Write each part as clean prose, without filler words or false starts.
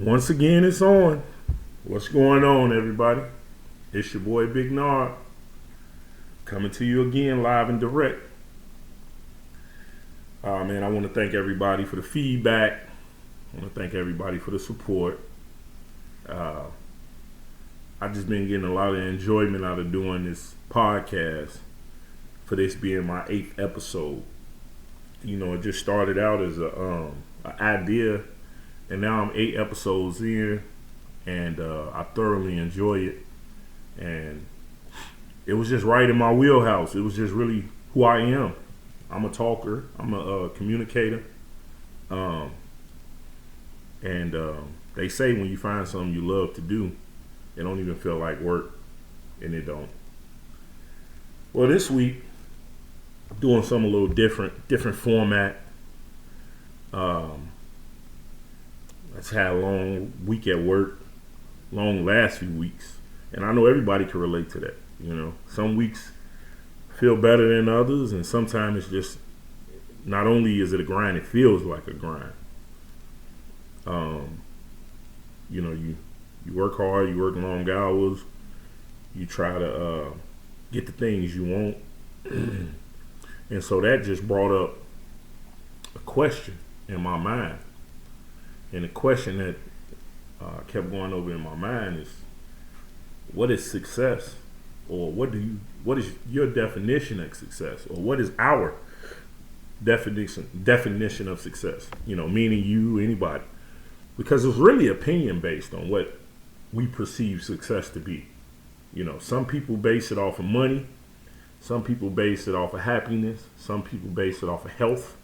Once again, it's on. What's going on, everybody? It's your boy Big Nard coming to you again live and direct. Man, I want to thank everybody for the feedback. I want to thank everybody for the support. I've just been getting a lot of enjoyment out of doing this podcast, for this being my 8th episode. You know, it just started out as an idea, and now I'm 8 episodes in, and I thoroughly enjoy it. And it was just right in my wheelhouse. It was just really who I am. I'm a talker. I'm a communicator. And they say when you find something you love to do, it don't even feel like work, and it don't. Well, this week, I'm doing something a little different format. Let's have a long week at work, long last few weeks. And I know everybody can relate to that. You know, some weeks feel better than others, and sometimes it's just, not only is it a grind, it feels like a grind. You know, you work hard, you work long hours, you try to get the things you want. And so that just brought up a question in my mind. And the question that kept going over in my mind is, what is success? Or what is your definition of success? Or what is our definition of success? You know, meaning you, anybody. Because it's really opinion based on what we perceive success to be. You know, some people base it off of money. Some people base it off of happiness. Some people base it off of health.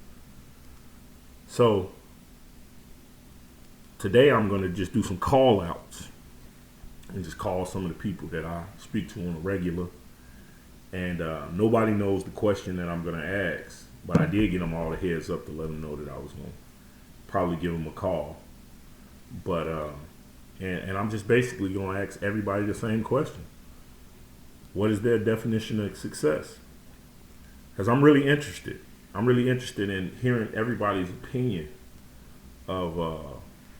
So today I'm going to just do some call outs and just call some of the people that I speak to on a regular. And nobody knows the question that I'm going to ask, but I did get them all a heads up to let them know that I was going to probably give them a call. But and I'm just basically going to ask everybody the same question. What is their definition of success? Because I'm really interested. I'm really interested in hearing everybody's opinion of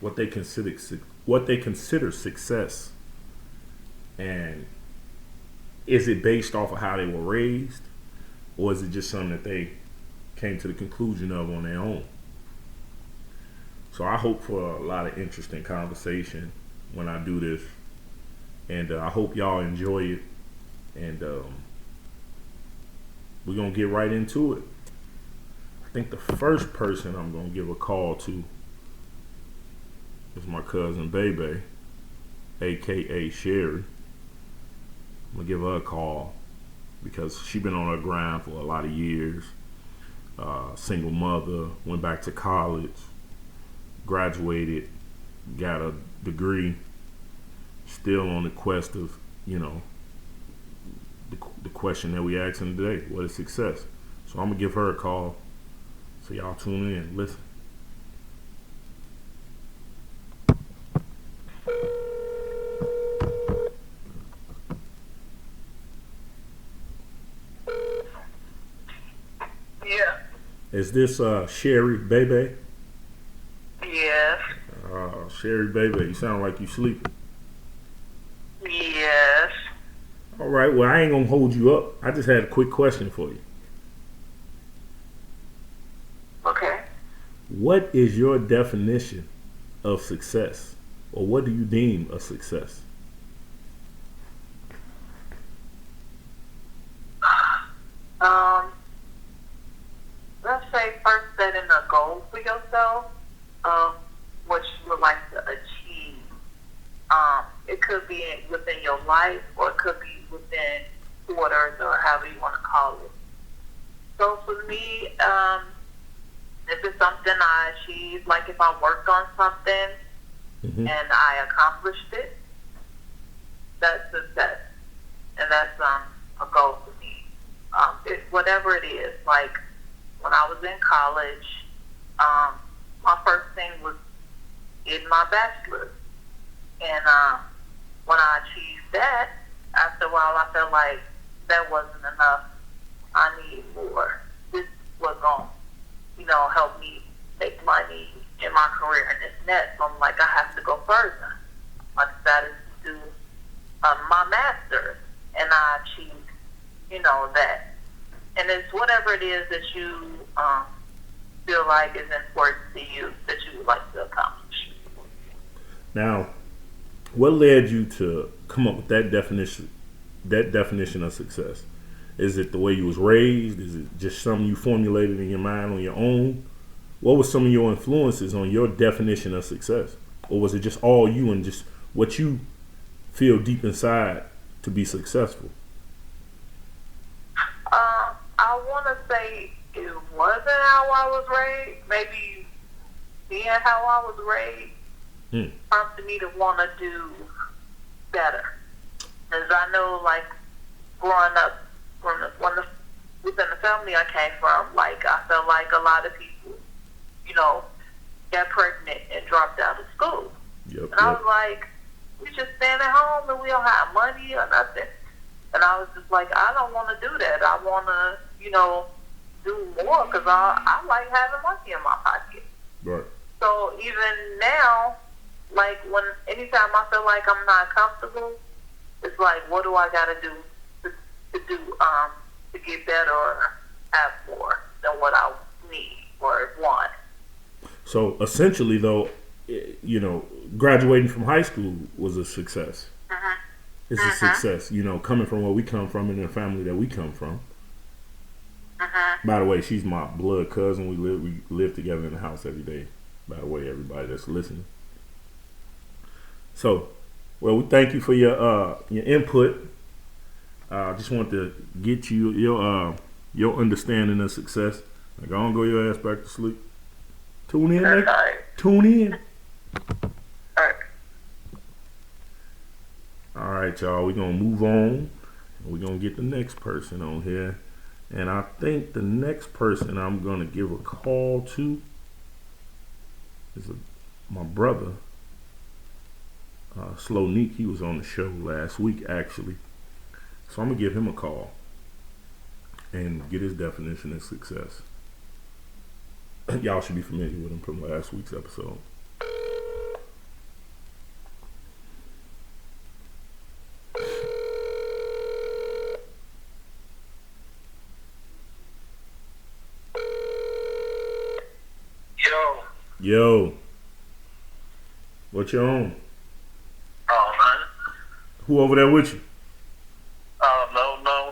what they consider success. And is it based off of how they were raised, or is it just something that they came to the conclusion of on their own? So I hope for a lot of interesting conversation when I do this, and I hope y'all enjoy it. And we're going to get right into it. I think the first person I'm going to give a call to is my cousin Bebe, a.k.a. Sherry. I'm going to give her a call because she's been on her grind for a lot of years. Single mother, went back to college, graduated, got a degree, still on the quest of, you know, the question that we asking today: what is success? So I'm gonna give her a call. So y'all tune in and listen. Yeah. Is this Sherry Bebe? Yes. Sherry Bebe, you sound like you sleeping. Yes. All right, well, I ain't gonna hold you up. I just had a quick question for you. Okay. What is your definition of success? Or what do you deem a success? Let's say first setting a goal for yourself of what you would like to achieve. It could be within your life, or it could be within quarters, or however you want to call it. So for me, if it's something I achieved, like if I worked on something and I accomplished it, that's success, and that's a goal for me. Whatever it is, like when I was in college, my first thing was getting my bachelor's, and when I achieved that, after a while I felt like that wasn't enough. I need more. This was going to, help me make money in my career and this and that. So I'm like, I have to go further. I decided to do my master's, and I achieved, that. And it's whatever it is that you feel like is important to you that you would like to accomplish. Now, what led you to come up with that definition of success? Is it the way you was raised? Is it just something you formulated in your mind on your own? What were some of your influences on your definition of success? Or was it just all you and just what you feel deep inside to be successful? I want to say it wasn't how I was raised. Maybe being how I was raised prompted me to want to do better. As I know, like, growing up within the family I came from, like, I felt like a lot of people, got pregnant and dropped out of school. Yep, I was like, we just stand at home and we don't have money or nothing. And I was just like, I don't want to do that. I want to, do more because I like having money in my pocket. Right. So even now, like, anytime I feel like I'm not comfortable, it's like, what do I got to do to get better or have more than what I need or want? So essentially, though, graduating from high school was a success. Mm-hmm. It's a success, coming from where we come from and the family that we come from. Mm-hmm. By the way, she's my blood cousin. We live together in the house every day. By the way, everybody that's listening. So, well, we thank you for your input. I just want to get you your understanding of success. Like, don't go your ass back to sleep. Tune in, That's nigga. right. Tune in. All right. All right, y'all. We're gonna move on. We're gonna get the next person on here, and I think the next person I'm gonna give a call to is my brother, Slowneek. He was on the show last week, actually. So I'm gonna give him a call and get his definition of success. Y'all should be familiar with him from last week's episode. Yo, what you on? Oh, man. Who over there with you?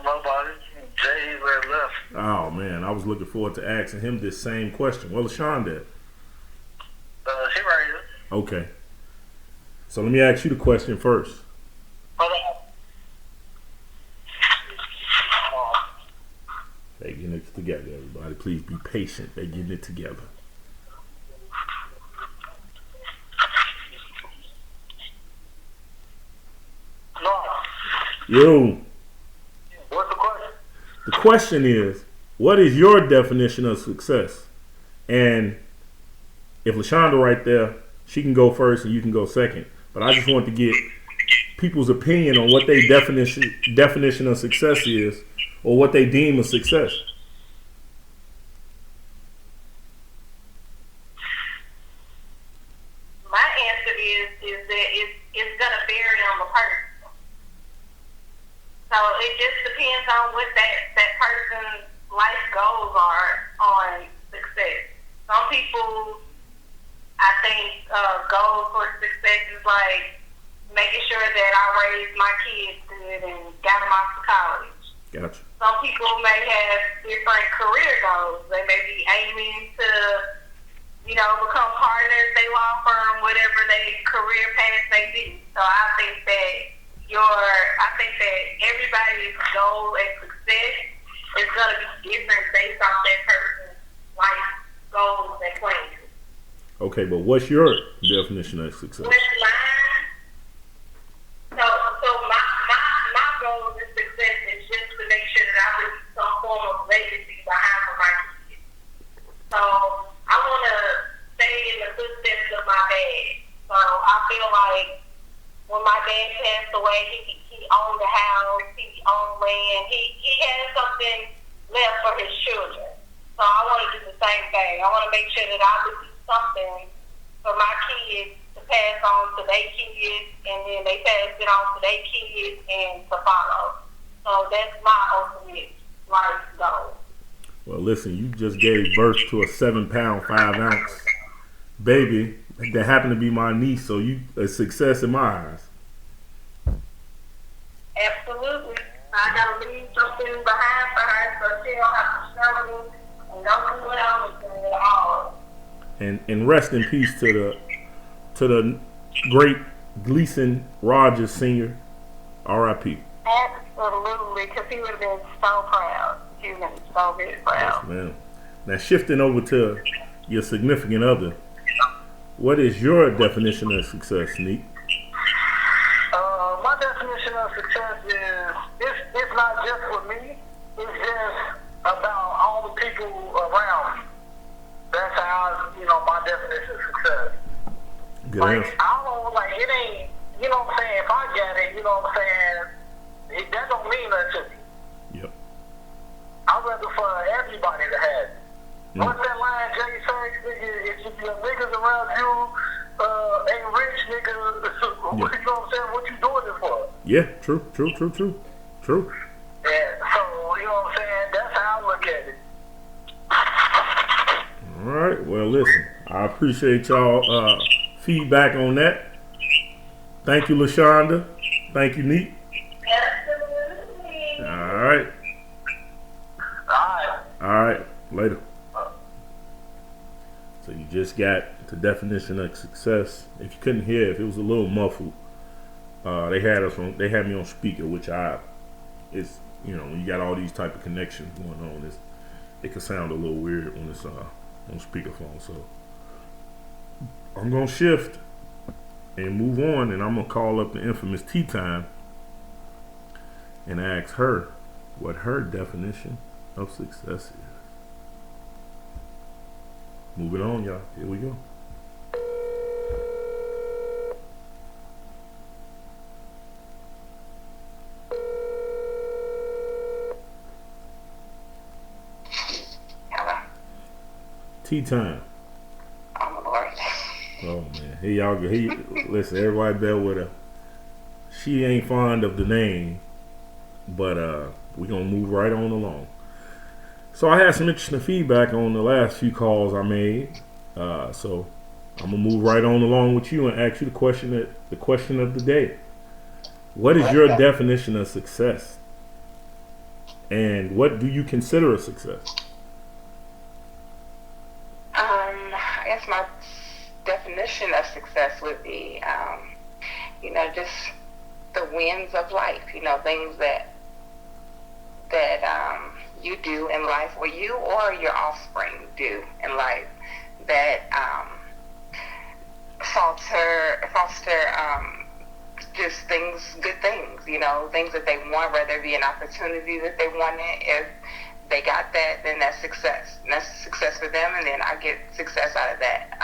Nobody. Jay left. Oh man, I was looking forward to asking him this same question. Well, LaShawn did. He right here. Okay. So let me ask you the question first. Hold on. They getting it together, everybody. Please be patient. They getting it together. No. Yo, What's the question? the question is, what is your definition of success? And if LaShonda right there, she can go first and you can go second. But I just want to get people's opinion on what their definition of success is, or what they deem a success. My answer is that it's gonna vary on the person. So it just depends on what that person's life goals are on success. Some people, I think, goals for success is like making sure that I raise my kids good and got them off to college. Gotcha. Some people may have different career goals. They may be aiming to, become partners, they law firm, whatever their career path may be. So I think that everybody's goal and success is going to be different based off that person's life goals and plans. Okay, but what's your definition of success? What's mine? So my goal and success is just to make sure that I leave some form of legacy behind for my kids. So I want to stay in the footsteps of my dad. So I feel like when my dad passed away, he owned a house, he owned land, he had something left for his children. So I want to do the same thing. I want to make sure that I leave something for my kids to pass on to their kids, and then they pass it on to their kids and to follow. So that's my ultimate life goal. Well, listen, you just gave birth to a 7-pound, 5-ounce baby that happened to be my niece, so you a success in my eyes. Absolutely. I gotta leave something behind for her so she don't have to struggle and go through what I'm doing at all. And rest in peace to the great Gleason Rogers Sr. R.I.P. Absolutely, because he would have been so proud. He would have been so very proud. Yes, ma'am. Now shifting over to your significant other, what is your definition of success, Neek? My definition of success is it's not just for me. It's just about all the people around me. That's how my definition of success. Good Like answer. I don't like it ain't. You know what I'm saying? If I get it, you know what I'm saying. That don't mean nothing to me. Yep. I'd rather for everybody to have it. Mm. What's that line Jay says? If your niggas around you ain't rich, nigga, you know what I'm saying? What you doing it for? Yeah, true. Yeah, so, you know what I'm saying? That's how I look at it. All right. Well, listen, I appreciate y'all feedback on that. Thank you, LaShonda. Thank you, Neek. Absolutely. All right. Alright. All right. Later. So you just got the definition of success. If you couldn't hear, if it was a little muffled, they had me on speaker, which it's when you got all these type of connections going on, it can sound a little weird when it's on speakerphone. So I'm gonna shift and move on, and I'm gonna call up the infamous Tea Time and ask her what her definition of success is. Moving on, y'all. Here we go. Hello. Tea Time. Oh, my Lord. Oh man, here y'all go. Listen, everybody bear with her. She ain't fond of the name, but we gonna move right on along. So I had some interesting feedback on the last few calls I made. So I'm gonna move right on along with you and ask you the question of the day. What is your definition of success? And what do you consider a success? I guess my definition of success would be, just the wins of life. Things that you do in life, or you or your offspring do in life, that foster just good things. Things that they want, whether it be an opportunity that they wanted. If they got that, then that's success. And that's success for them, and then I get success out of that.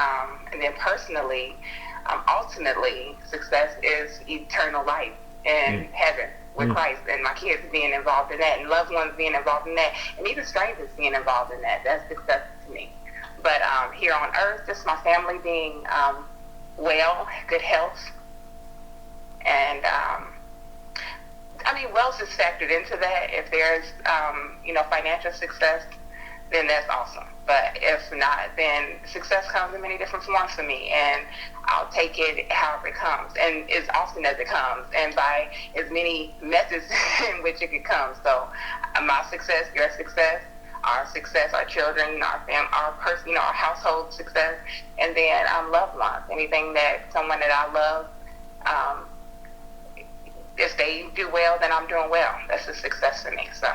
And then personally, ultimately, success is eternal life in heaven with Christ, and my kids being involved in that, and loved ones being involved in that, and even strangers being involved in that. That's success to me. But here on earth, just my family being well, good health, and wealth is factored into that. If there's, financial success, then that's awesome. But if not, then success comes in many different forms for me, and I'll take it however it comes, and as often as it comes, and by as many methods in which it could come. So my success, your success, our success, our children, our family, our person, our household success, and then loved ones. Anything that someone that I love, if they do well, then I'm doing well. That's a success for me. So.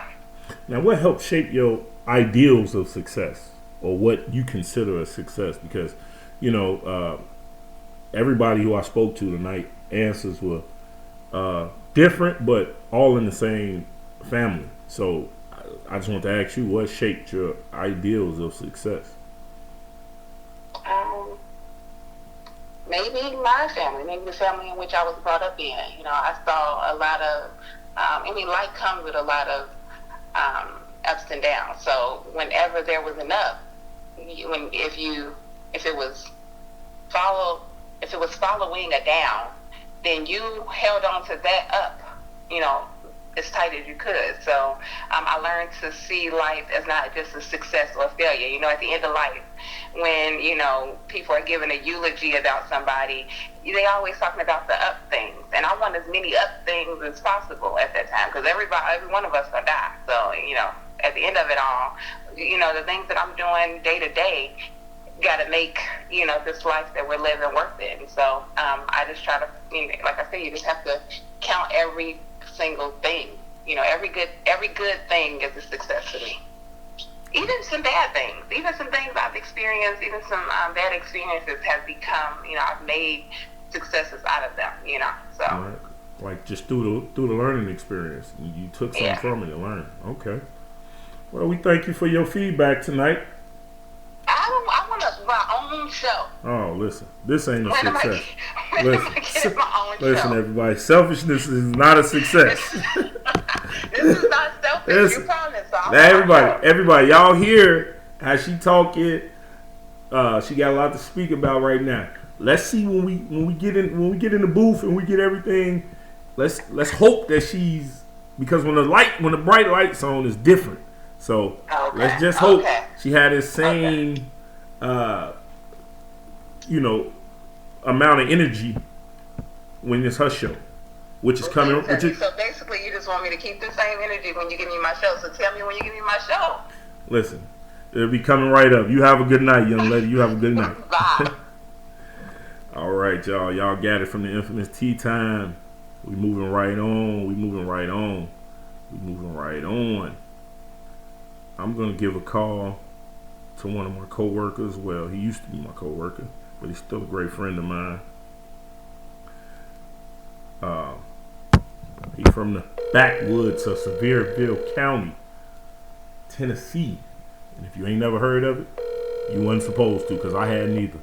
Now, what helped shape your ideals of success, or what you consider a success? Because, everybody who I spoke to tonight, answers were different, but all in the same family. So I just want to ask you, what shaped your ideals of success? Maybe my family, maybe the family in which I was brought up in. I saw a lot of, life comes with a lot of ups and downs. So whenever there was enough, if it was it was following a down, then you held on to that up, you know, as tight as you could. So I learned to see life as not just a success or a failure. You know, at the end of life, when, you know, people are giving a eulogy about somebody, they always talking about the up things. And I want as many up things as possible at that time, because every one of us gonna die. So, you know, at the end of it all, you know, the things that I'm doing day to day got to make, you know, this life that we're living worth it. And so I just try to, you know, like I said, you just have to count every single thing. You know, every good thing is a success to me. Even some bad things, even some things I've experienced, even some bad experiences have become, you know, I've made successes out of them, you know. So right. Like just through the learning experience, you took something from it and learned. Okay. Well, we thank you for your feedback tonight. I want my own show. Oh, listen, this ain't a When success. am I getting my own Listen, show? everybody, selfishness is not a success. This is not selfish. Listen, You promised. So everybody, y'all hear how she talking? She got a lot to speak about right now. Let's see when we get in the booth and we get everything. Let's hope that she's, because when the bright lights on, is different. So let's just hope she had the same, you know, amount of energy when it's her show, which is coming. So basically, you just want me to keep the same energy when you give me my show. So tell me when you give me my show. Listen, it'll be coming right up. You have a good night, young lady. You have a good night. Bye. All right, y'all. Y'all got it from the infamous Tea Time. We moving right on. I'm gonna give a call to one of my coworkers. Well, he used to be my coworker, but he's still a great friend of mine. He's from the backwoods of Sevierville County, Tennessee. And if you ain't never heard of it, you wasn't supposed to, because I hadn't either.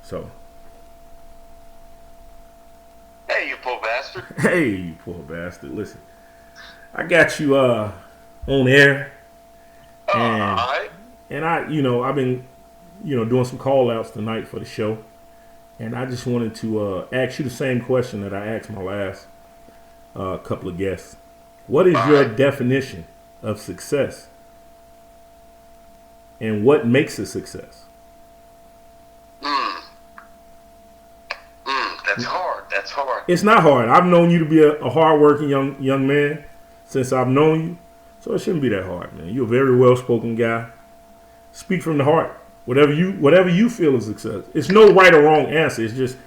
So. Hey, you poor bastard. Hey, you poor bastard. Listen, I got you on air. And I, you know, I've been, you know, doing some call outs tonight for the show. And I just wanted to ask you the same question that I asked my last couple of guests. What is your definition of success? And what makes a success? That's hard. It's not hard. I've known you to be a hard-working young man since I've known you. So it shouldn't be that hard, man. You're a very well-spoken guy. Speak from the heart. Whatever you feel is success. It's no right or wrong answer. It's just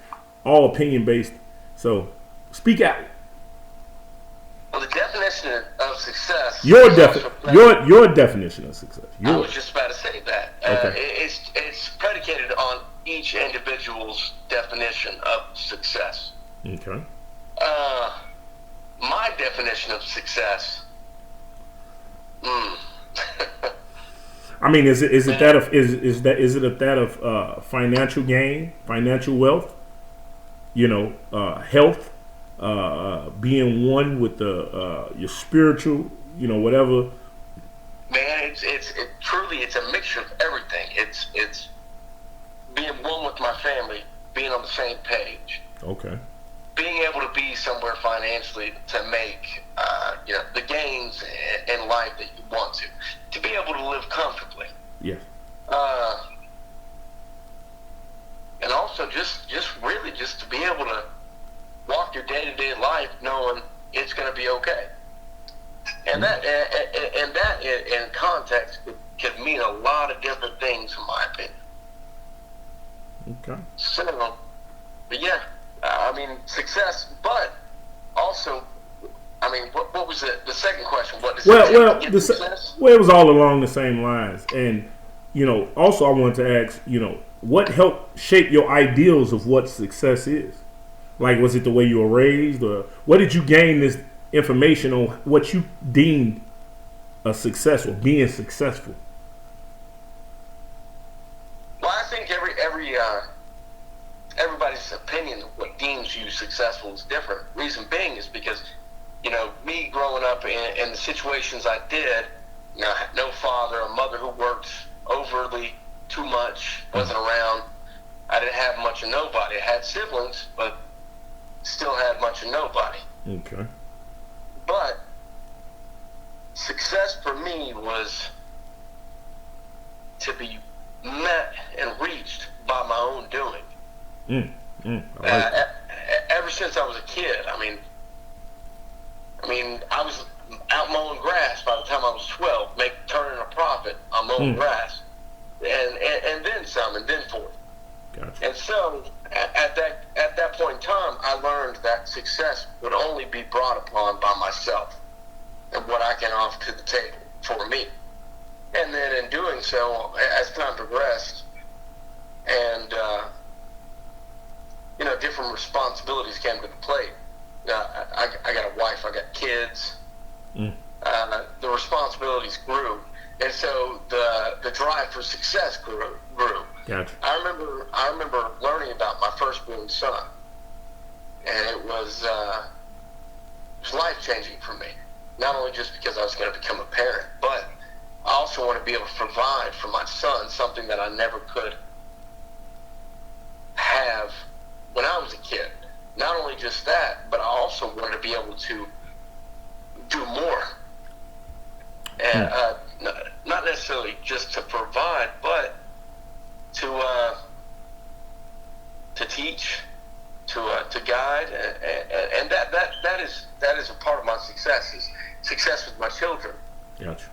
all opinion-based. So speak out. Well, the definition of success. Your definition of success. I was just about to say that. Okay. It's predicated on each individual's definition of success. Okay. My definition of success. I mean, is it that of financial gain, financial wealth? You know, health, being one with your spiritual, you know, whatever. Man, it's truly a mixture of everything. It's being one with my family, being on the same page. Okay. Being able to be somewhere financially to make, you know, the gains in life that you want to be able to live comfortably. Yes. And also just really just to be able to walk your day-to-day life knowing it's going to be okay. And that in context could mean a lot of different things, in my opinion. Okay. So, but yeah, I mean, success, but also, I mean, what was the second question? What does success? It was all along the same lines. And, you know, also I wanted to ask, you know, what helped shape your ideals of what success is? Like, was it the way you were raised, or what did you gain this information on what you deemed a success or being successful? Well, I think everybody's opinion of what deems you successful is different. Reason being is because, you know, me growing up in the situations I did, you know, no father, a mother who worked overly too much, wasn't around. I didn't have much of nobody. I had siblings, but still had much of nobody. Okay. But success for me was to be met and reached by my own doing. I like that. Ever since I was a kid, I mean, I was out mowing grass by the time I was 12, turning a profit on mowing grass, and then some, and then forth. Gotcha. And so, at that point in time, I learned that success would only be brought upon by myself and what I can offer to the table for me. And then in doing so, as time progressed, and different responsibilities came to the plate. I got a wife, I got kids. The responsibilities grew, and so the drive for success grew. Gotcha. I remember learning about my firstborn son, and it was life changing for me. Not only just because I was going to become a parent, but I also want to be able to provide for my son something that I never could have when I was a kid. Not only just that, but I also wanted to be able to do more. And not necessarily just to provide, but to teach, to guide, and that is a part of my success. Is success with my children. Gotcha.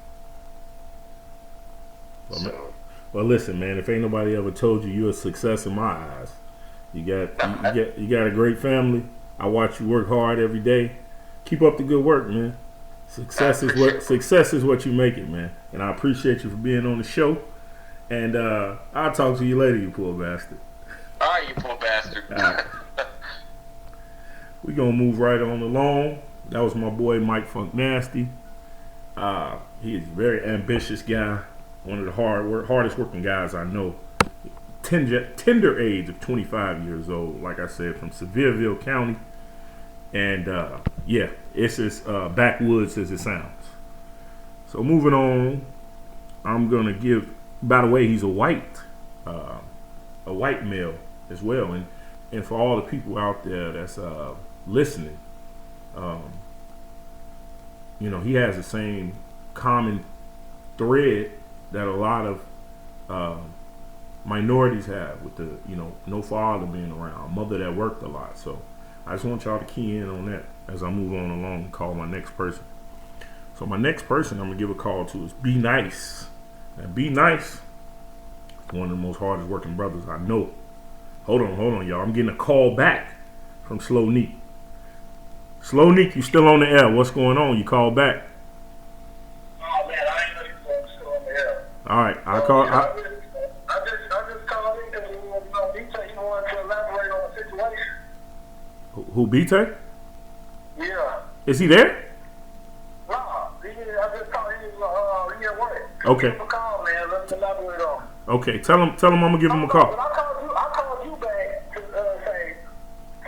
Well, listen, man. If ain't nobody ever told you you're a success in my eyes, you got a great family. I watch you work hard every day. Keep up the good work, man. Success is what you make it, man. And I appreciate you for being on the show. And I'll talk to you later, you poor bastard. All right, you poor bastard. All right. We're going to move right on along. That was my boy Mike Funk Nasty. He is a very ambitious guy. One of the hardest working guys I know. Tender age of 25 years old. Like I said, from Sevierville County. And it's as backwoods as it sounds. So moving on, I'm going to give, by the way, he's a white male as well. And for all the people out there that's listening, he has the same common thread that a lot of minorities have with the, no father being around, mother that worked a lot. So I just want y'all to key in on that as I move on along and call my next person. So my next person I'm going to give a call to is Be Nice. And Be Nice, one of the most hardest working brothers I know. Hold on, y'all. I'm getting a call back from Slow Neek. Slow Neek, you still on the air. What's going on? You called back. Oh, man, I ain't looking for him still on the air. All right, I just called him because he said he wanted to elaborate on the situation. Who, BT? Yeah. Is he there? Nah, I just called him. He at work. Okay. Give him a call, man. Let him elaborate on it. Okay, tell him I'm gonna give him a call. But I called you back to say,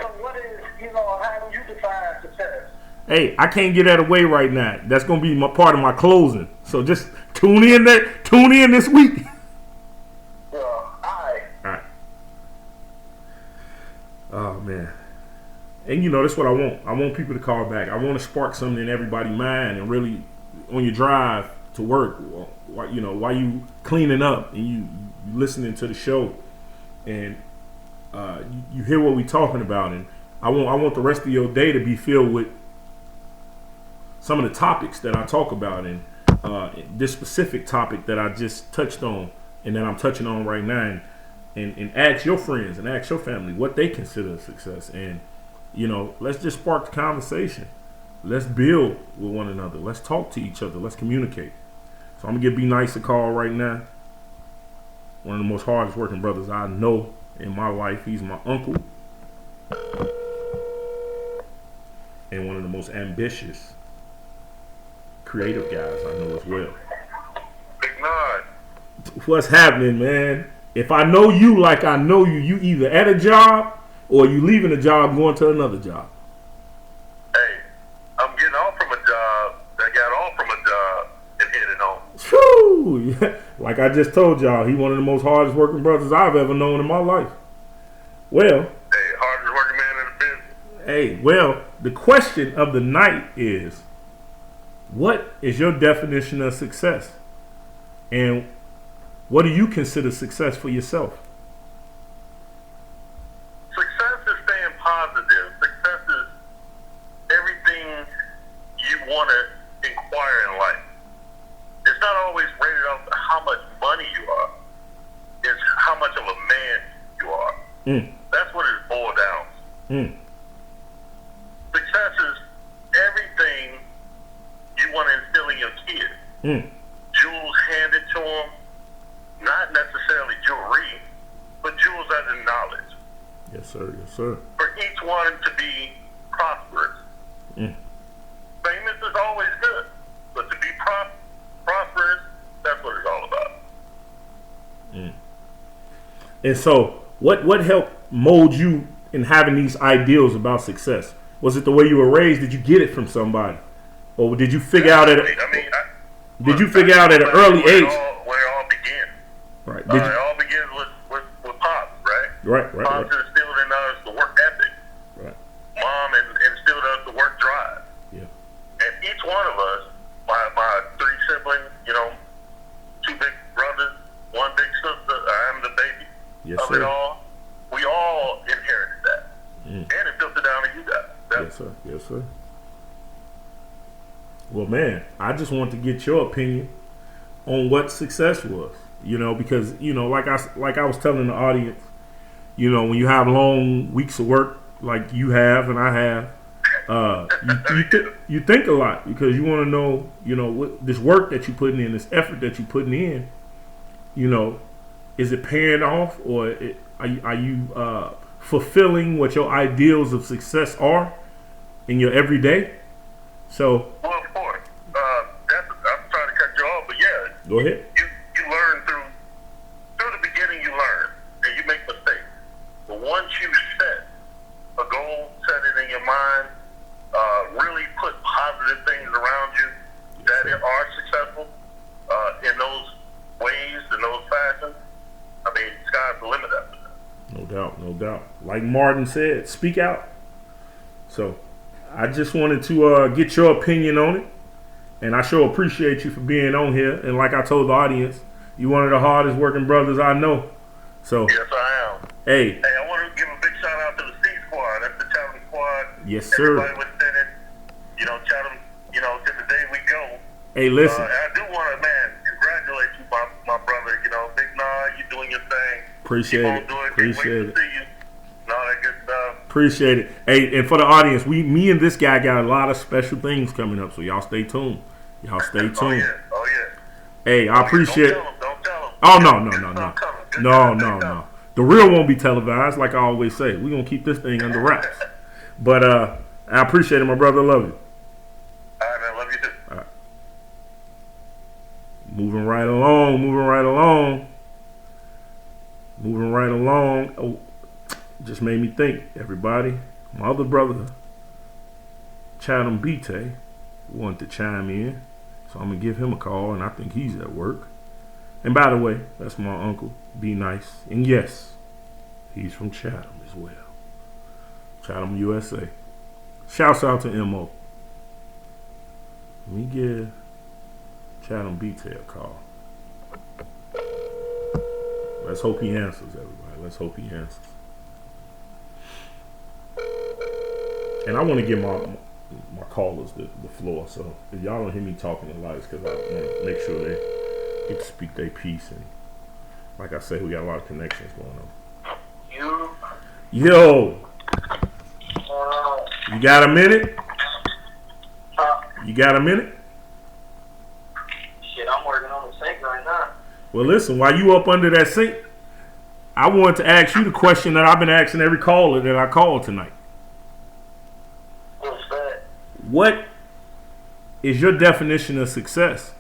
so what is, how do you define success? Hey, I can't get that away right now. That's gonna be part of my closing. So just tune in this week. Yeah, all right. Oh man. And that's what I want. I want people to call back. I want to spark something in everybody's mind, and really on your drive to work, while you cleaning up and you listening to the show, and you hear what we talking about, and I want the rest of your day to be filled with some of the topics that I talk about, and this specific topic that I just touched on and that I'm touching on right now, and ask your friends and ask your family what they consider a success, and let's just spark the conversation. Let's build with one another. Let's talk to each other. Let's communicate. So I'm gonna Be Nice a call right now. One of the most hardest working brothers I know in my life. He's my uncle. And one of the most ambitious, creative guys I know as well. Big Nod. What's happening, man? If I know you like I know you, you either at a job or you leaving a job going to another job. Hey, I'm getting off from a job that got on from a job and heading on. Whew. Like I just told y'all, he one of the most hardest working brothers I've ever known in my life. Well, Hey, hardest working man in the business. hey, well, the question of the night is, what is your definition of success? And what do you consider success for yourself? Success is staying positive. Success is everything you want to inquire in life. It's not always rated off how much money you are. It's how much of a man you are. Mm. That's what it boils down to. Mm. Success is everything you want to instill in your kids. Mm. Jewels handed to them, not necessarily jewelry, but jewels as in knowledge. Yes, sir. Yes, sir. For each one to be prosperous. Mm. Famous is always good, but to be prosperous, that's what it's all about. Mm. And so, what helped mold you in having these ideals about success? Was it the way you were raised? Did you get it from somebody, or did you figure out at did you figure out at an early age? Where it all began. Right. It all begins with Pops, right? Right. Pops instilled in us the work ethic. Right. Mom instilled in us the work drive. Yeah. And each one of us, my three siblings, two big brothers, one big sister, I am the baby Yes, of sir. it all. We all inherited that. Mm. And it filtered down to you guys. Yes, sir. Yes, sir. Well, man, I just want to get your opinion on what success was. Because like I was telling the audience, when you have long weeks of work like you have and I have, you think a lot because you want to know, what this work that you're putting in, this effort that you're putting in, is it paying off, or are you fulfilling what your ideals of success are in your everyday? So, well, of course, I'm trying to cut you off, but yeah, go ahead. You learn through the beginning. You learn and you make mistakes. But once you set a goal, set it in your mind, really put positive things around you that are successful in those ways, in those fashions. I mean, sky's the limit after that. No doubt, no doubt. Like Martin said, speak out. So, I just wanted to get your opinion on it, and I sure appreciate you for being on here. And like I told the audience, you're one of the hardest working brothers I know. So, yes, I am. Hey, I want to give a big shout out to the C Squad. That's the Chatham Squad. Yes, sir. Everybody was sending, Chatham, to the day we go. Hey, listen. I do want to, congratulate you, my brother. Big Nah, you doing your thing. Appreciate it. Appreciate it. See you. And all that good stuff. Appreciate it. Hey, and for the audience, me and this guy got a lot of special things coming up, so y'all stay tuned. Y'all stay tuned. Oh yeah. Hey, I appreciate. Don't tell him. Oh no. The real won't be televised, like I always say. We're gonna keep this thing under wraps. But I appreciate it, my brother. I love you. All right, man. Love you too. All right. Moving right along. Oh, just made me think, everybody. My other brother, Chatham Bite, wanted to chime in. So I'm going to give him a call, and I think he's at work. And by the way, that's my uncle, Be Nice. And yes, he's from Chatham as well. Chatham, USA. Shouts out to M.O. Let me give Chatham Bite a call. Let's hope he answers, everybody. Let's hope he answers. And I want to give my callers the floor. So if y'all don't hear me talking a lot, it's because I want to make sure they get to speak their piece. And like I said, we got a lot of connections going on. Yo, you got a minute? You got a minute? Shit, I'm working on the sink right now. Well, listen, while you up under that sink, I wanted to ask you the question that I've been asking every caller that I called tonight. What's that? What is your definition of success,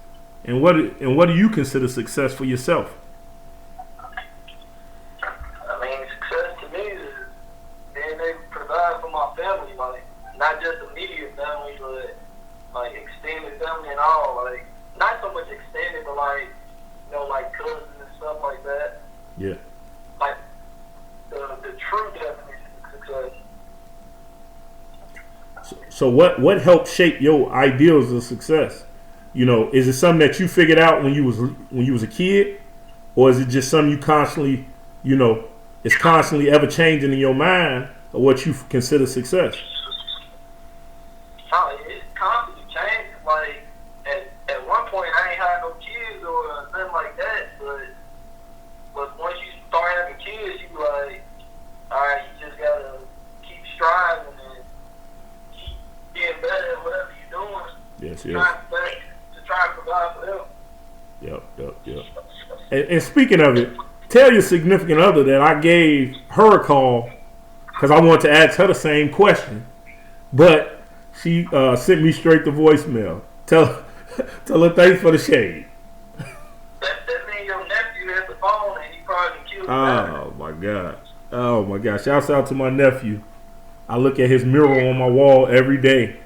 and what do you consider success for yourself? I mean, success to me is being able to provide for my family, like not just immediate family, but like extended family and all. Like not so much extended, but like like cousins and stuff like that. Yeah. Like the true So what helped shape your ideals of success? You know, is it something that you figured out when you was a kid, or is it just something you constantly, you know, it's constantly ever changing in your mind of what you consider success? It's constantly changing. Like at one point, I ain't had no kids or nothing like that. But once you start having kids, you like, all right, you just gotta keep striving and keep getting better at whatever you're doing. Yes, To yes. try and provide for them. Yep. And speaking of it, tell your significant other that I gave her a call because I wanted to ask her the same question, but she sent me straight to voicemail. Tell her thanks for the shade. That means your nephew has the phone and he probably killed the Oh my God. Shouts out to my nephew. I look at his mural on my wall every day.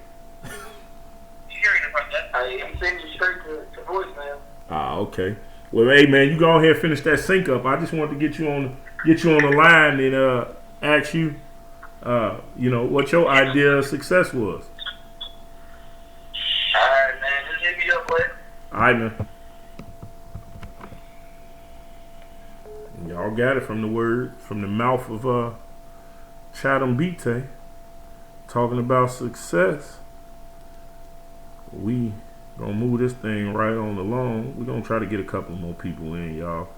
He sends you straight to voicemail. Okay. Well, hey man, you go ahead and finish that sync up. I just wanted to get you on the line and ask you, you know, what your idea of success was. Alright, man. Just hit me up later. All right, man. Y'all got it from the mouth of Chatham Bite, talking about success. We gonna move this thing right on along. We're gonna try to get a couple more people in, y'all,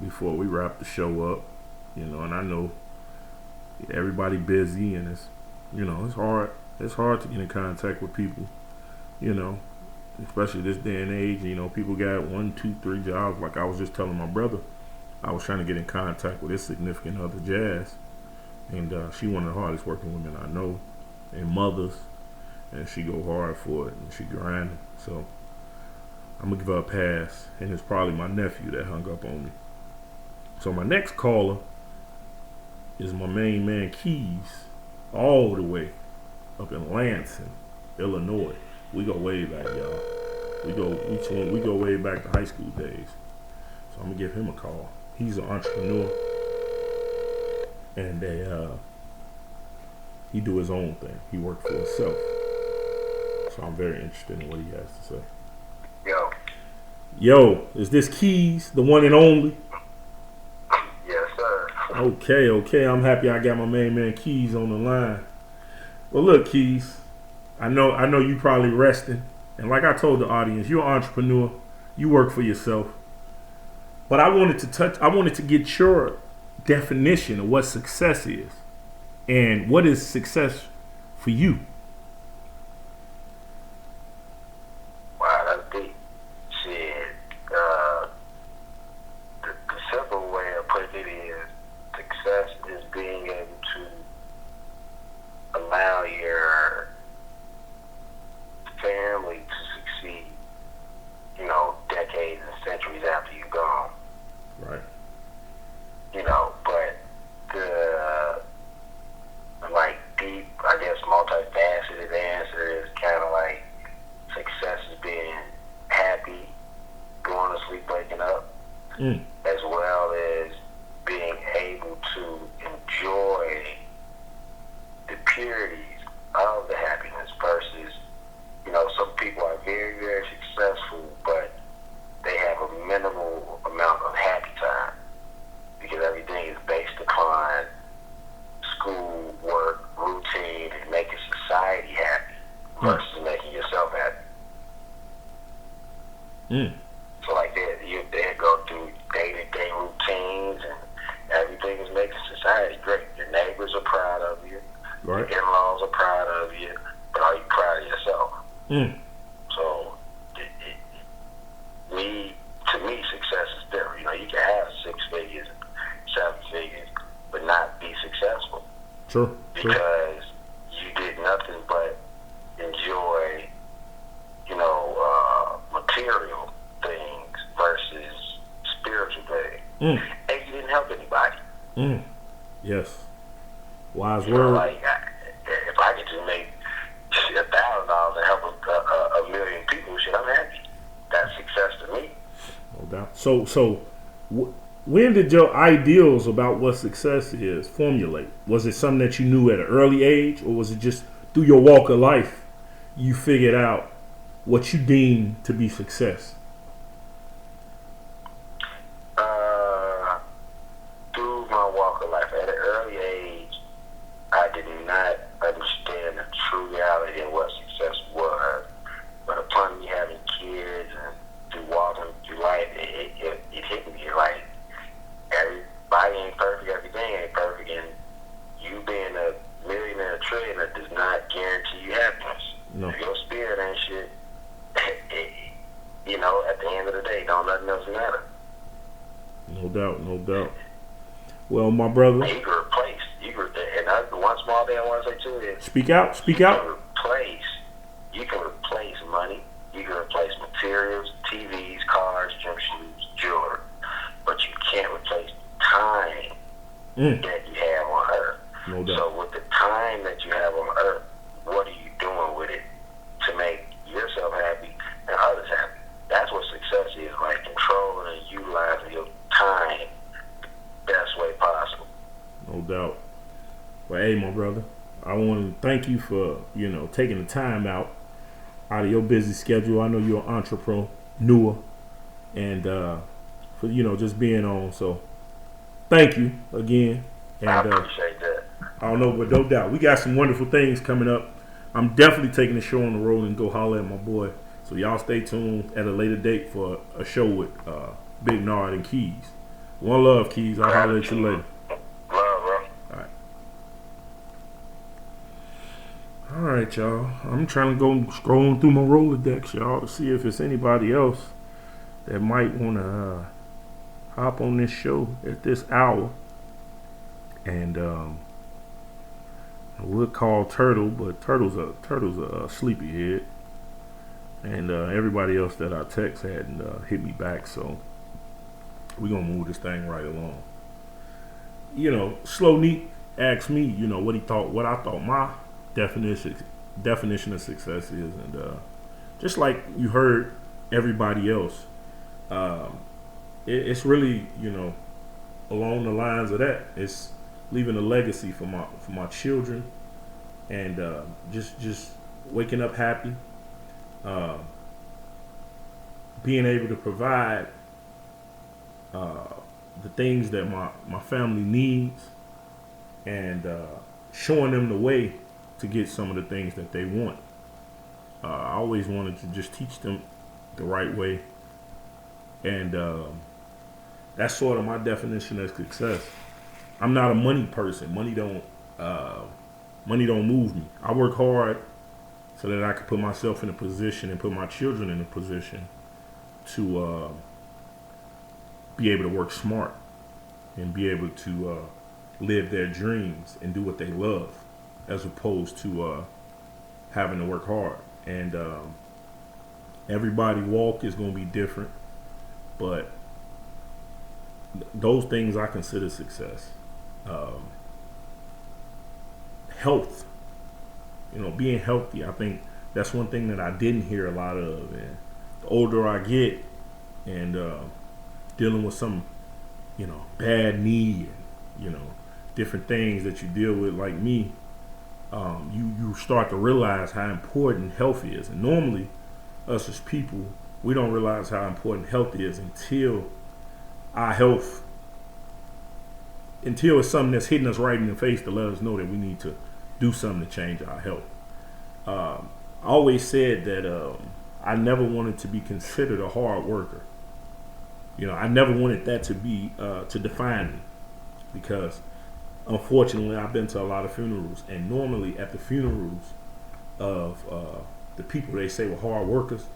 before we wrap the show up. You know, and I know everybody busy and it's, you know, it's hard to get in contact with people, you know, especially this day and age. You know, people got 1, 2, 3 jobs. Like I was just telling my brother, I was trying to get in contact with his significant other, Jazz, and she one of the hardest working women I know, and mothers, and she go hard for it, and she grinding. So I'm gonna give her a pass, and it's probably my nephew that hung up on me. So my next caller is my main man Keys, all the way up in Lansing, Illinois. We go way back, y'all. We go way back to high school days. So I'm gonna give him a call. He's an entrepreneur, and he do his own thing. He works for himself. So I'm very interested in what he has to say. Yo, is this Keys, the one and only? Yes, sir. Okay. I'm happy I got my main man Keys on the line. Well, look, Keys, I know you probably resting, and like I told the audience, you're an entrepreneur. You work for yourself. But I wanted to get your definition of what success is, and what is success for you. Wow, that's deep. Shit. The simple way of putting it is success is being able to allow your family to succeed, you know, decades and centuries after you're gone. Right. You know, but the deep, I guess, multifaceted answer is kind of like success is being happy, going to sleep, waking up, as well as being able to enjoy the purities of the happiness versus, you know, some people are very, very successful, but they have a minimal amount of happy time because everything is based upon school, work, routine, and making society happy versus making yourself happy. So like that, they go through day-to-day routines and everything is making society great. Your neighbors are proud of you. Right. Your in-laws are proud of you, but are you proud of yourself? So, to me, success is different. You know, you can have 6 figures, 7 figures, but not be successful. Sure. Because you did nothing but enjoy, you know, material things versus spiritual things. And you didn't help anybody. Yes. Wise You know, word. like, if I could just make $1,000 and help a million people, shit, I'm happy. That's success to me. No doubt. So, when did your ideals about what success is formulate? Was it something that you knew at an early age, or was it just through your walk of life, you figured out what you deem to be success? Through my walk of life, at an early age, I did not understand the true reality of what success was. But upon me having kids and through walking through life, it hit me like everybody ain't perfect, everything ain't perfect, and you being a millionaire, trillionaire does not guarantee you happiness. No. If your spirit ain't shit, you know, at the end of the day, don't nothing else matter. No doubt, no doubt. Well, my brother, You can replace. And that's one small thing I want to say too is speak out, speak out. you can replace money, you can replace materials, TVs, cars, gym shoes, jewelry, but you can't replace time that you have on earth. No doubt. So with the time that you have on earth, what are you doing with it to make yourself happy and others happy? That's what success is, like controlling and utilizing your time the best way possible. No doubt. Well, hey, my brother, I want to thank you for, taking the time out of your busy schedule. I know you're an entrepreneur, and for, just being on. So thank you again. And I appreciate that. I don't know, but no doubt, we got some wonderful things coming up. I'm definitely taking the show on the road and go holler at my boy. So y'all stay tuned at a later date for a show with Big Nard and Keys. One love, Keys. I'll holler at you later. All right, y'all. I'm trying to go scrolling through my Rolodex, y'all, to see if it's anybody else that might want to hop on this show at this hour. And I would call Turtle, but Turtle's a sleepyhead. And everybody else that I text hadn't hit me back, so we're going to move this thing right along. Slow Neat asked me, what I thought my definition of success is, and just like you heard everybody else, it's really along the lines of that. It's leaving a legacy for my children, and just waking up happy, being able to provide the things that my family needs, and showing them the way to get some of the things that they want. I always wanted to just teach them the right way, and that's sort of my definition of success. I'm not a money person. Money don't move me. I work hard so that I can put myself in a position and put my children in a position to be able to work smart and be able to live their dreams and do what they love, as opposed to having to work hard. And everybody walk is going to be different, but those things I consider success. Health, being healthy, I think that's one thing that I didn't hear a lot of. And the older I get, and dealing with some bad knee, and different things that you deal with, like me, you start to realize how important health is. And normally, us as people, we don't realize how important health is until it's something that's hitting us right in the face to let us know that we need to do something to change our health. I always said that I never wanted to be considered a hard worker. I never wanted that to be to define me, because unfortunately I've been to a lot of funerals, and normally at the funerals of the people they say were hard workers,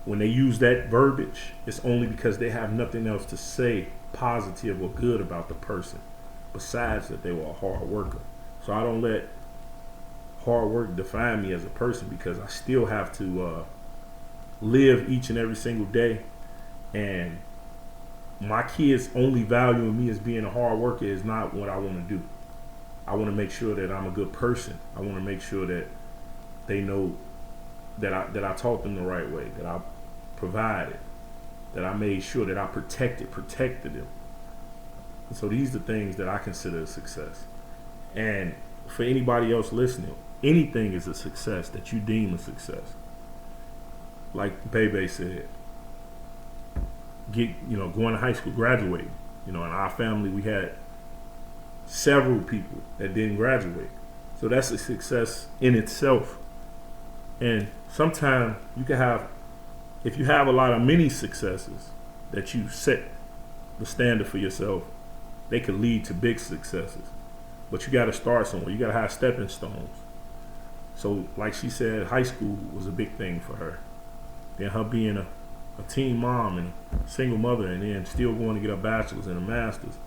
when they use that verbiage, it's only because they have nothing else to say positive or good about the person besides that they were a hard worker. So I don't let hard work define me as a person, because I still have to live each and every single day. And my kids only valuing me as being a hard worker is not what I want to do. I want to make sure that I'm a good person. I want to make sure that they know that I taught them the right way, that I provided, that I made sure that I protected them. And so these are things that I consider a success. And for anybody else listening, anything is a success that you deem a success. Like Bebe said, going to high school, graduating. In our family, we had several people that didn't graduate. So that's a success in itself. And sometimes you can have, if you have a lot of mini successes that you set the standard for yourself, they could lead to big successes. But you got to start somewhere. You got to have stepping stones. So like she said, high school was a big thing for her. Then her being a teen mom and a single mother, and then still going to get a bachelor's and a master's.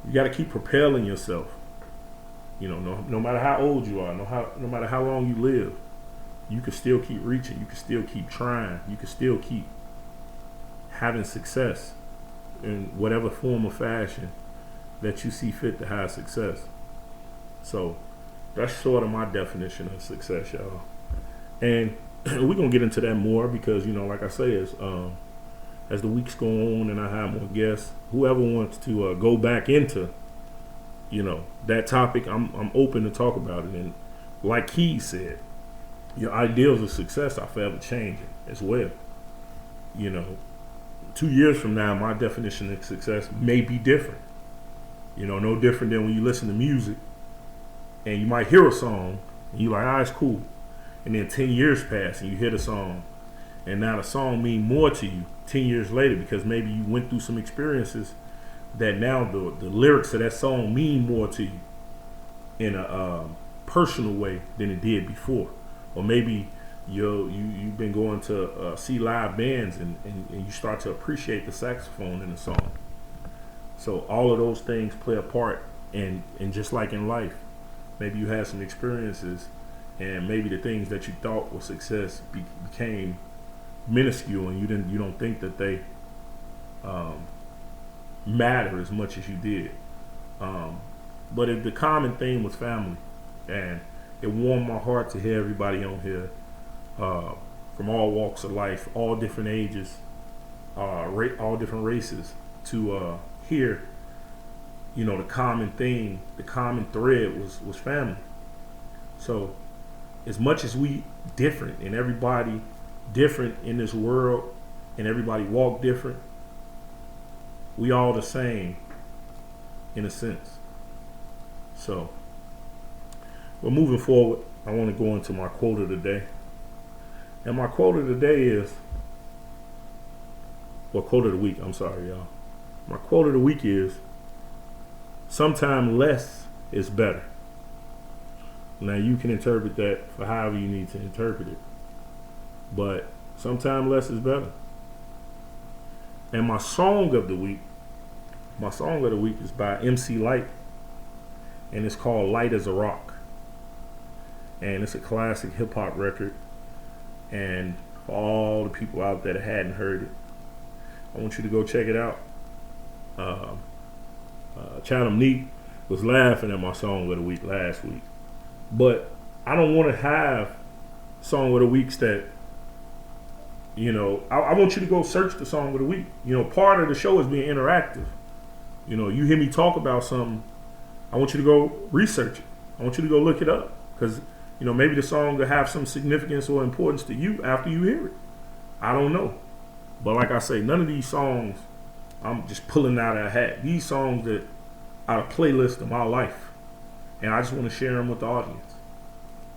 You got to keep propelling yourself. No matter how old you are, no matter how long you live, you can still keep reaching. You can still keep trying. You can still keep having success in whatever form or fashion that you see fit to have success. So that's sort of my definition of success, y'all. And we're going to get into that more because, like I say, as the weeks go on and I have more guests, whoever wants to go back into, that topic, I'm open to talk about it. And like Keys said, your ideals of success are forever changing as well. 2 years from now, my definition of success may be different. No different than when you listen to music and you might hear a song and you're like, it's cool. And then 10 years pass and you hear the song, and now the song means more to you 10 years later because maybe you went through some experiences that now the lyrics of that song mean more to you in a personal way than it did before. Or maybe you've been going to see live bands and you start to appreciate the saxophone in the song. So all of those things play a part, and just like in life, maybe you had some experiences and maybe the things that you thought were success became minuscule, and you don't think that they matter as much as you did. But the common theme was family, and it warmed my heart to hear everybody on here from all walks of life, all different ages, all different races, to hear, the common theme, the common thread was family. So as much as we different and everybody different in this world and everybody walk different, we all the same in a sense. So, well, moving forward, I want to go into my quote of the day. And my quote of the day is, quote of the week, I'm sorry, y'all. My quote of the week is, sometimes less is better. Now, you can interpret that for however you need to interpret it. But sometimes less is better. And my song of the week is by MC Lyte. And it's called Light as a Rock. And it's a classic hip hop record. And for all the people out there that hadn't heard it, I want you to go check it out. Chatham Neat was laughing at my song of the week last week. But I don't want to have song of the weeks that, I want you to go search the song of the week. Part of the show is being interactive. You hear me talk about something, I want you to go research it. I want you to go look it up. Because, maybe the song will have some significance or importance to you after you hear it. I don't know. But like I say, none of these songs I'm just pulling out of a hat. These songs that are a playlist of my life. And I just want to share them with the audience.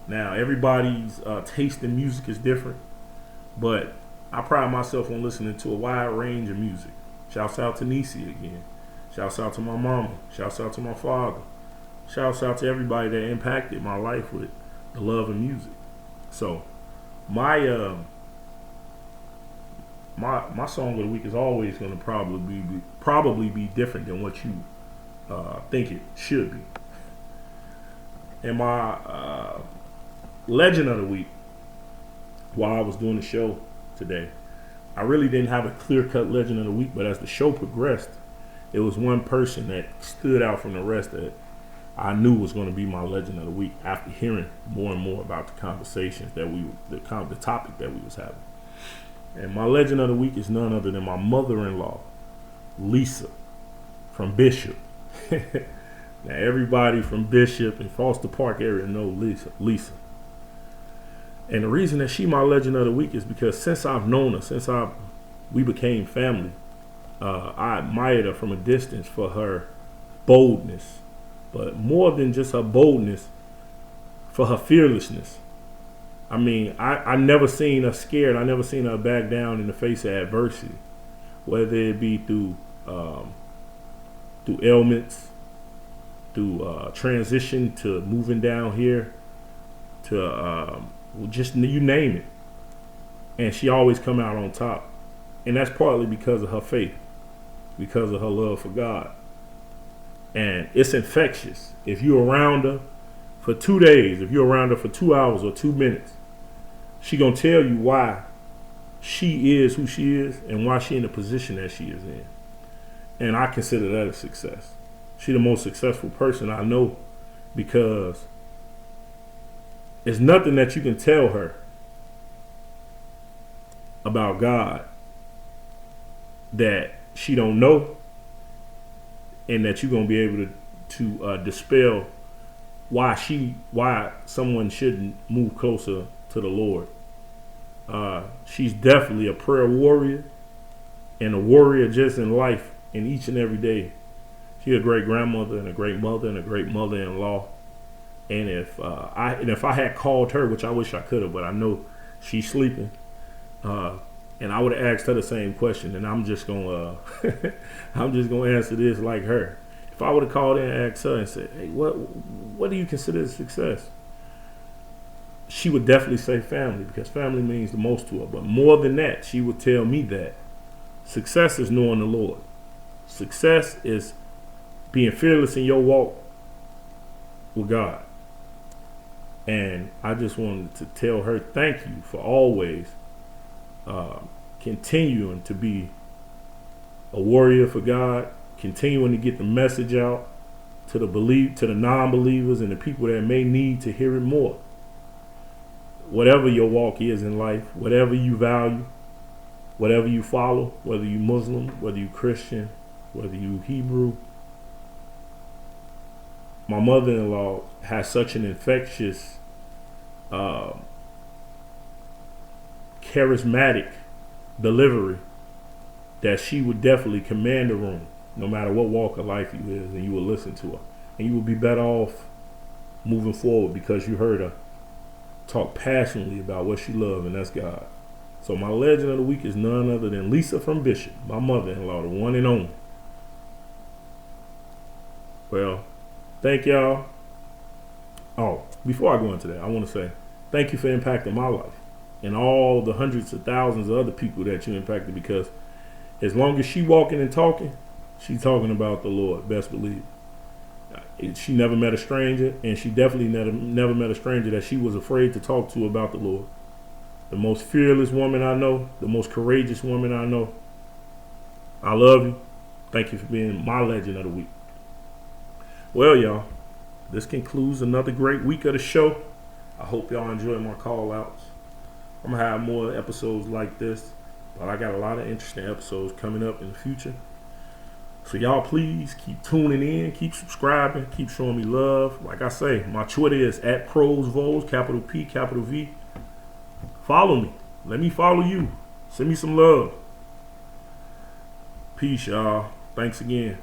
Now, everybody's taste in music is different. But I pride myself on listening to a wide range of music. Shouts out to Nisi again. Shouts out to my mama. Shouts out to my father. Shouts out to everybody that impacted my life with the love of music. So, my song of the week is always going to probably be different than what you think it should be. And my legend of the week, while I was doing the show today, I really didn't have a clear-cut legend of the week, but as the show progressed, it was one person that stood out from the rest that I knew was going to be my legend of the week after hearing more and more about the conversations that the topic that we was having. And my legend of the week is none other than my mother-in-law, Lisa, from Bishop. Now, everybody from Bishop and Foster Park area know Lisa. And the reason that she my legend of the week is because since I've known her, we became family, I admired her from a distance for her boldness, but more than just her boldness, for her fearlessness. I mean, I never seen her scared. I never seen her back down in the face of adversity, whether it be through ailments, through transition to moving down here, to just you name it. And she always come out on top. And that's partly because of her faith, because of her love for God. And it's infectious. If you're around her for 2 days, if you're around her for 2 hours or 2 minutes, she gonna tell you why she is who she is and why she in the position that she is in. And I consider that a success. She's the most successful person I know, because there's nothing that you can tell her about God that she don't know, and that you're gonna be able to dispel why someone shouldn't move closer to the Lord. She's definitely a prayer warrior, and a warrior just in life, in each and every day. She's a great grandmother and a great mother and a great mother-in-law. And if I had called her, which I wish I could have, but I know she's sleeping, and I would have asked her the same question, and I'm just gonna answer this like her. If I would have called in and asked her and said, "Hey, what do you consider a success?" She would definitely say family, because family means the most to her. But more than that, she would tell me that success is knowing the Lord. Success is being fearless in your walk with God. And I just wanted to tell her thank you for always continuing to be a warrior for God, continuing to get the message out to the non-believers and the people that may need to hear it more. Whatever your walk is in life, whatever you value, whatever you follow, whether you Muslim, whether you Christian, whether you Hebrew, my mother-in-law has such an infectious, charismatic delivery that she would definitely command the room, no matter what walk of life you is, and you will listen to her. And you will be better off moving forward because you heard her talk passionately about what she loved, and that's God. So my legend of the week is none other than Lisa from Bishop, my mother-in-law, the one and only. Well, thank y'all. Oh, before I go into that, I want to say thank you for impacting my life and all the hundreds of thousands of other people that you impacted, because as long as she walking and talking, she's talking about the Lord, best believe. She never met a stranger, and she definitely never met a stranger that she was afraid to talk to about the Lord. The most fearless woman I know, the most courageous woman I know. I love you. Thank you for being my legend of the week. Well, y'all, this concludes another great week of the show. I hope y'all enjoy my call outs. I'm going to have more episodes like this, but I got a lot of interesting episodes coming up in the future. So y'all please keep tuning in, keep subscribing, keep showing me love. Like I say, my Twitter is @ProsVols, capital P, capital V. Follow me. Let me follow you. Send me some love. Peace, y'all. Thanks again.